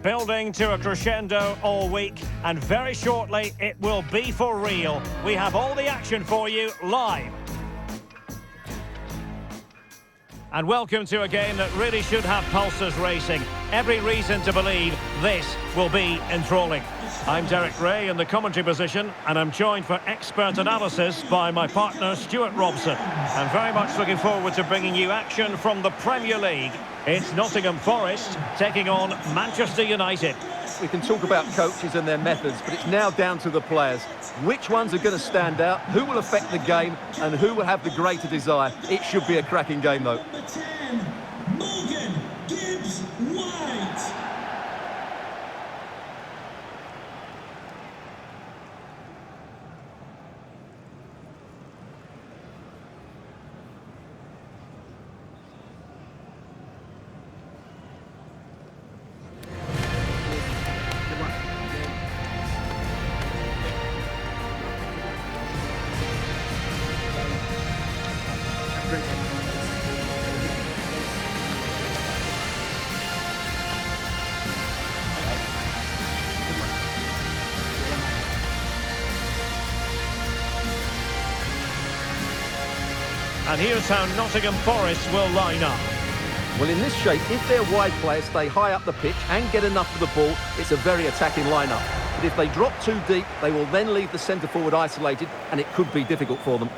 building to a crescendo all week, and very shortly it will be for real. We have all the action for you live. And welcome to a game that really should have pulses racing. Every reason to believe this will be enthralling. I'm Derek Ray in the commentary position, and I'm joined for expert analysis by my partner Stuart Robson. I'm very much looking forward to bringing you action from the Premier League. It's Nottingham Forest taking on Manchester United. We can talk about coaches and their methods, but it's now down to the players. Which ones are going to stand out, who will affect the game, and who will have the greater desire? It should be a cracking game, though. And here's how Nottingham Forest will line up. Well, in this shape, if their wide players stay high up the pitch and get enough of the ball, it's a very attacking lineup. But if they drop too deep, they will then leave the centre-forward isolated, and it could be difficult for them.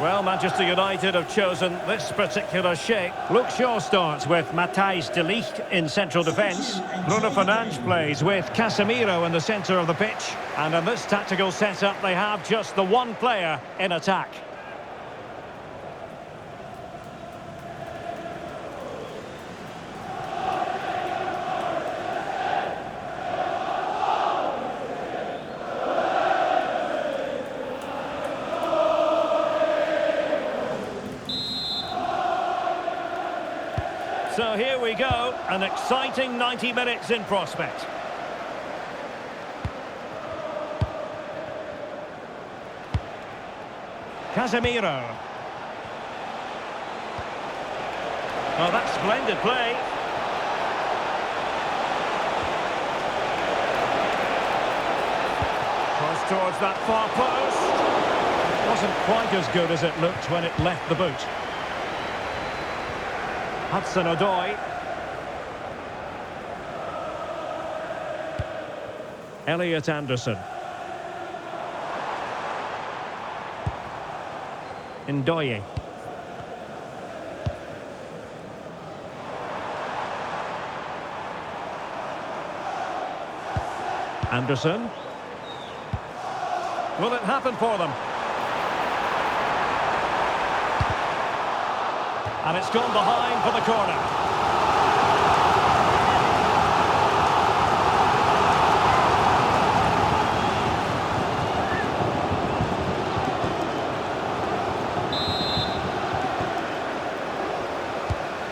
Well, Manchester United have chosen this particular shape. Luke Shaw starts with Matthijs de Ligt in central defence. Bruno Fernandes plays with Casemiro in the centre of the pitch. And in this tactical setup, they have just the one player in attack. So here we go, an exciting 90 minutes in prospect. Casemiro. Oh, that's splendid play. Cross towards that far post. Wasn't quite as good as it looked when it left the boot. Hudson-Odoi. Elliot Anderson. Ndoye. Anderson. Will it happen for them? And it's gone behind for the corner.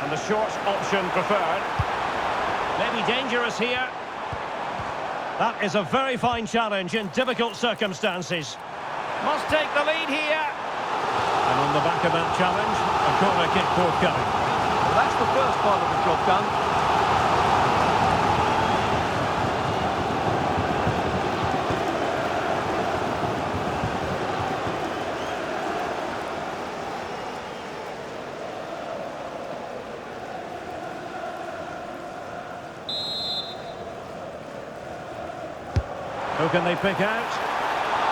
And the short option preferred. Maybe dangerous here. That is a very fine challenge in difficult circumstances. Must take the lead here. And on the back of that challenge, a corner kick forthcoming. Well, that's the first part of the job done. Who can they pick out?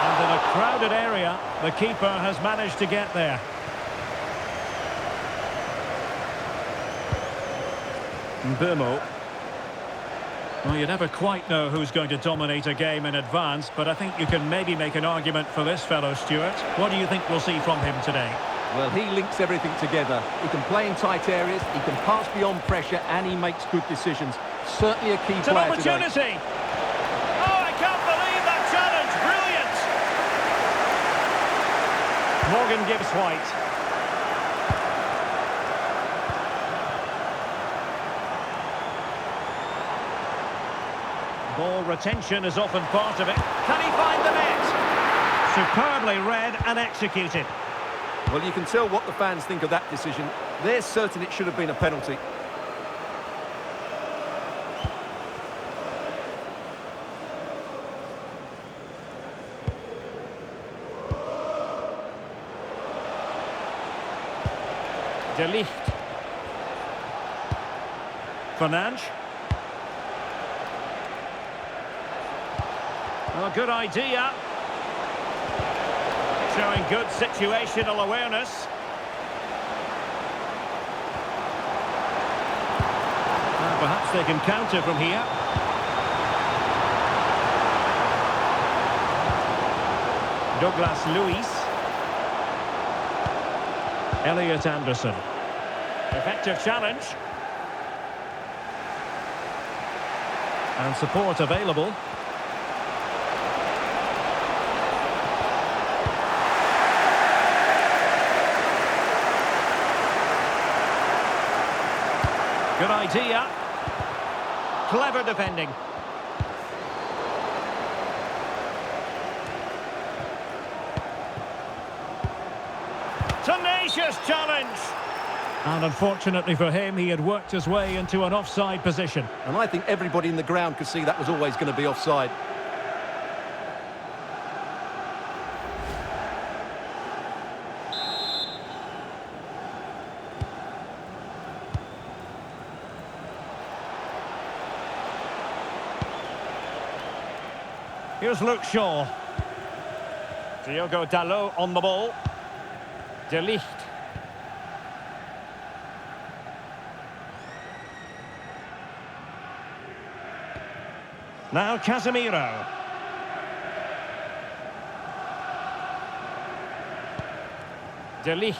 And in a crowded area, the keeper has managed to get there. Mbeumo. Well, you never quite know who's going to dominate a game in advance, but I think you can maybe make an argument for this fellow, Stuart. What do you think we'll see from him today? Well, he links everything together. He can play in tight areas, he can pass beyond pressure, and he makes good decisions. Certainly a key It's player an opportunity! today. Oh, I can't believe that challenge! Brilliant! Morgan Gibbs-White. Ball retention is often part of it. Can he find the net? Superbly read and executed. Well, you can tell what the fans think of that decision. They're certain it should have been a penalty. De Ligt. Fernandes. Oh, good idea. Showing good situational awareness. Perhaps they can counter from here. Douglas Luiz. Elliot Anderson. Effective challenge. And support available. Good idea. Clever defending. Tenacious challenge. And unfortunately for him, he had worked his way into an offside position. And I think everybody in the ground could see that was always going to be offside. Here's Luke Shaw. Diogo Dalot on the ball. De Ligt. Now Casemiro. De Ligt.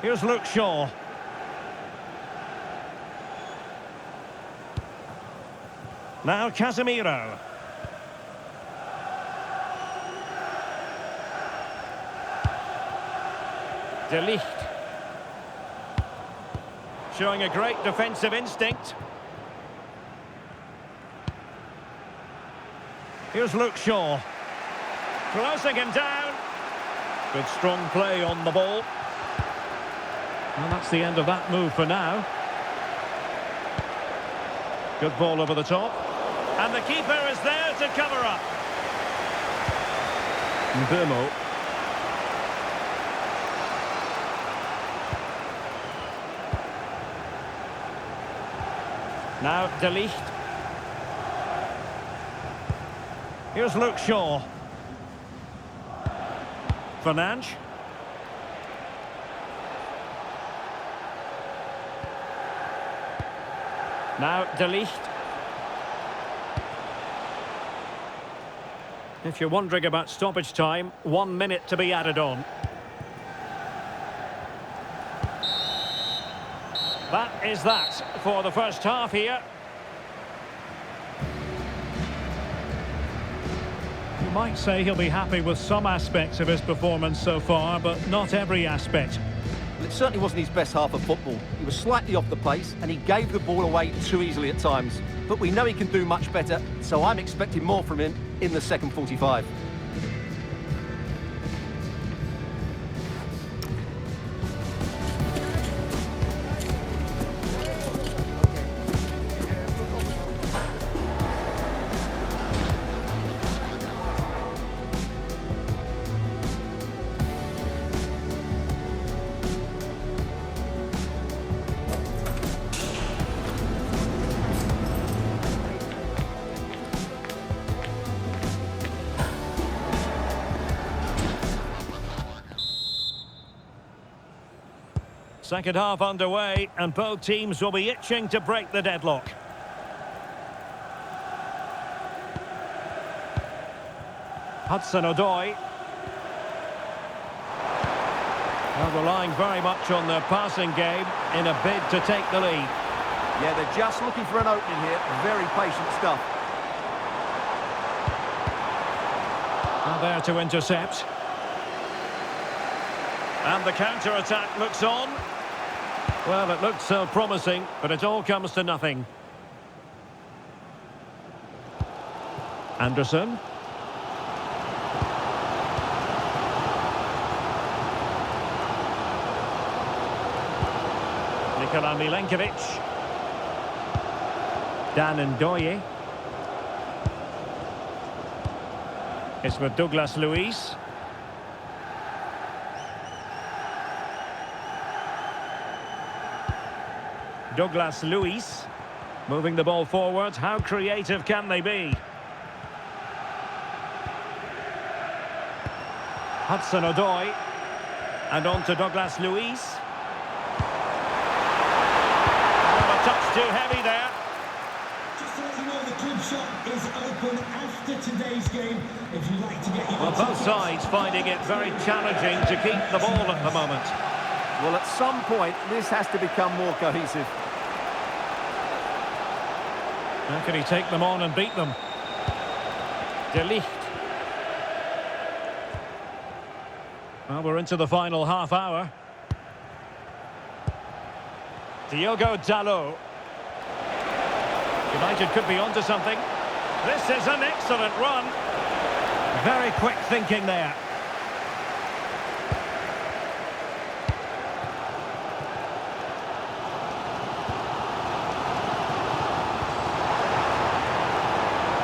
Here's Luke Shaw. Now Casemiro. De Ligt. Showing a great defensive instinct. Here's Luke Shaw. Closing him down. Good strong play on the ball. And that's the end of that move for now. Good ball over the top. And the keeper is there to cover up. Mbeumo. Now De Ligt. Here's Luke Shaw. Fernandes. Now De Ligt. If you're wondering about stoppage time, 1 minute to be added on. That is that for the first half here. You might say he'll be happy with some aspects of his performance so far, but not every aspect. Well, it certainly wasn't his best half of football. He was slightly off the pace and he gave the ball away too easily at times. But we know he can do much better, so I'm expecting more from him in the second 45. Second half underway, and both teams will be itching to break the deadlock. Hudson-Odoi. Well, relying very much on their passing game in a bid to take the lead. Yeah, they're just looking for an opening here. Very patient stuff. Now there to intercept. And the counter-attack looks on. Well, it looked so promising, but it all comes to nothing. Anderson. Nikola Milenkovic. Dan Ndoye. It's with Douglas Luiz. Douglas Luiz. Moving the ball forward. How creative can they be? Hudson-Odoi. And on to Douglas Luiz. A touch too heavy there. Just to let you know, the club shop is open after today's game. If you'd like to get your Both sides finding it very challenging to keep the ball at the moment. Well, at some point, this has to become more cohesive. How can he take them on and beat them? De Ligt. Well, we're into the final half hour. Diogo Dalot. United could be onto something. This is an excellent run. Very quick thinking there.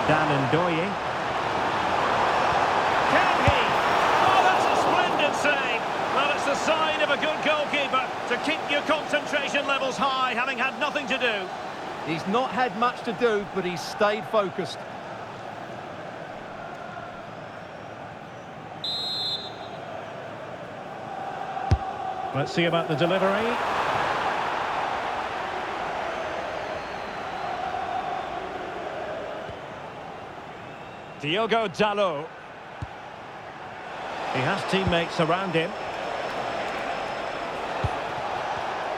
Dan Ndoye. Can he? Oh, that's a splendid save. Well, it's the sign of a good goalkeeper to keep your concentration levels high, having had nothing to do. He's not had much to do, but he's stayed focused. Let's see about the delivery. Diogo Dalot. He has teammates around him.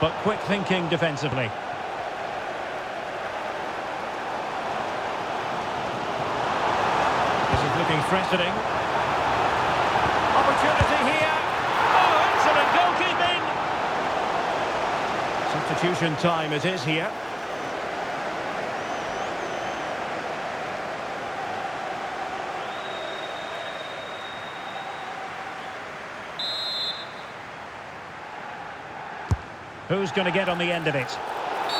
But quick thinking defensively. This is looking threatening. Opportunity here. Oh, excellent goalkeeping. Substitution time it is here. Who's going to get on the end of it?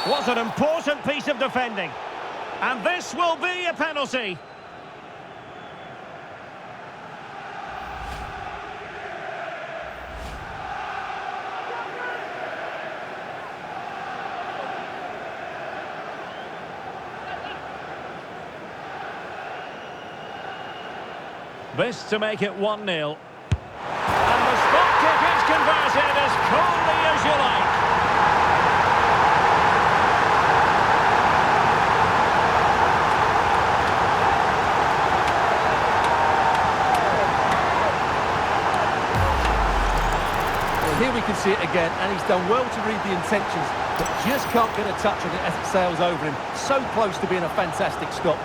What an important piece of defending. And this will be a penalty. This to make it 1-0. And the spot kick is converted as coolly as you like. Here we can see it again, and he's done well to read the intentions, but just can't get a touch on it as it sails over him. So close to being a fantastic stop.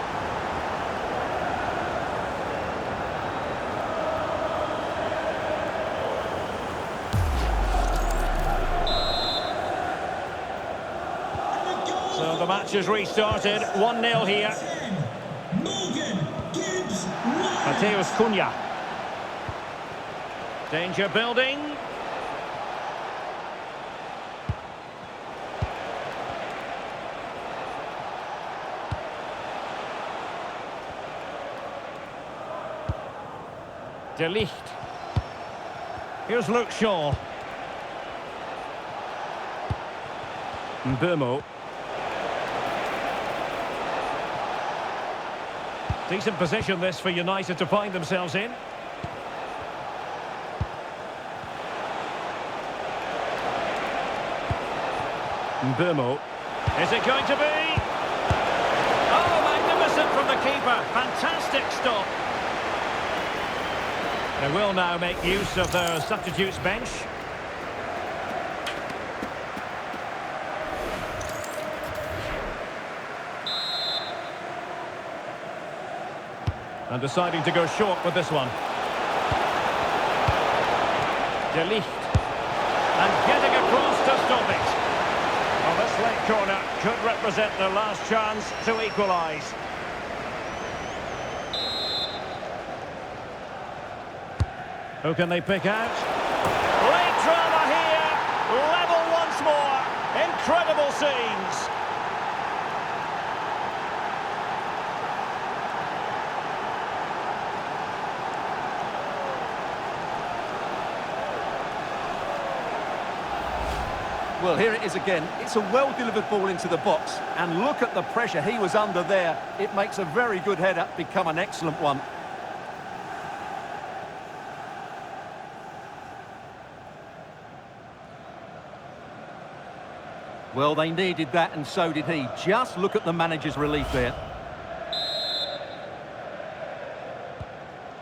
So the match has restarted, 1-0 here. Mateus Cunha. Danger building. De Ligt. Here's Luke Shaw. Mbeumo. Decent position this for United to find themselves in. Mbeumo. Is it going to be? Oh, magnificent from the keeper. Fantastic stop. They will now make use of their substitutes bench. And deciding to go short with this one. De Ligt. And getting across to stop it. Well, this late corner could represent their last chance to equalise. Who can they pick out? Late drama here. Level once more. Incredible. scenes. Well, here it is again. It's a well-delivered ball into the box. And look at the pressure he was under there. It makes a very good header become an excellent one. Well, they needed that, and so did he. Just look at the manager's relief there.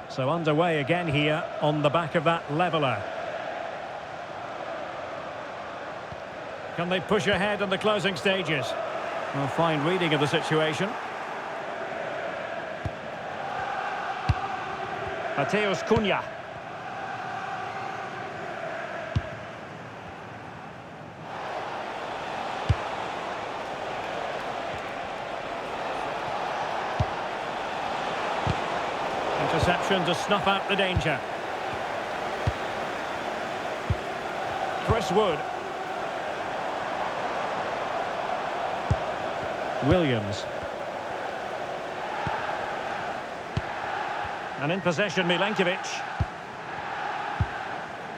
So underway again here on the back of that leveller. Can they push ahead in the closing stages? A fine reading of the situation. Mateus Cunha. Interception to snuff out the danger. Chris Wood. Williams. And in possession, Milenkovic.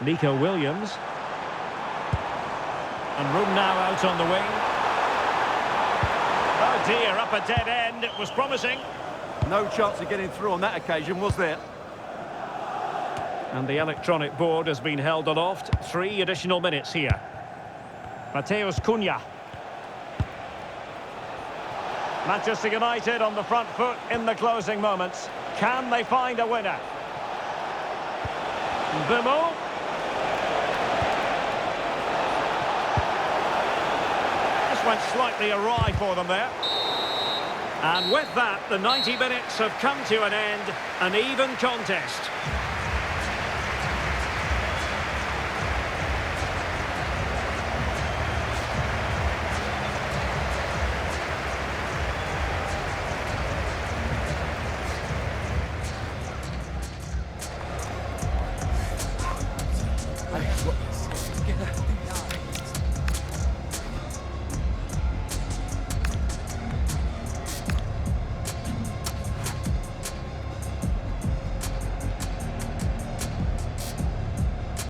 Nico Williams. And room now out on the wing. Oh dear, up a dead end. It was promising. No chance of getting through on that occasion, was there? And the electronic board has been held aloft. 3 additional minutes here. Mateus Cunha. Manchester United on the front foot in the closing moments. Can they find a winner? Bimo. This went slightly awry for them there. And with that, the 90 minutes have come to an end. An even contest.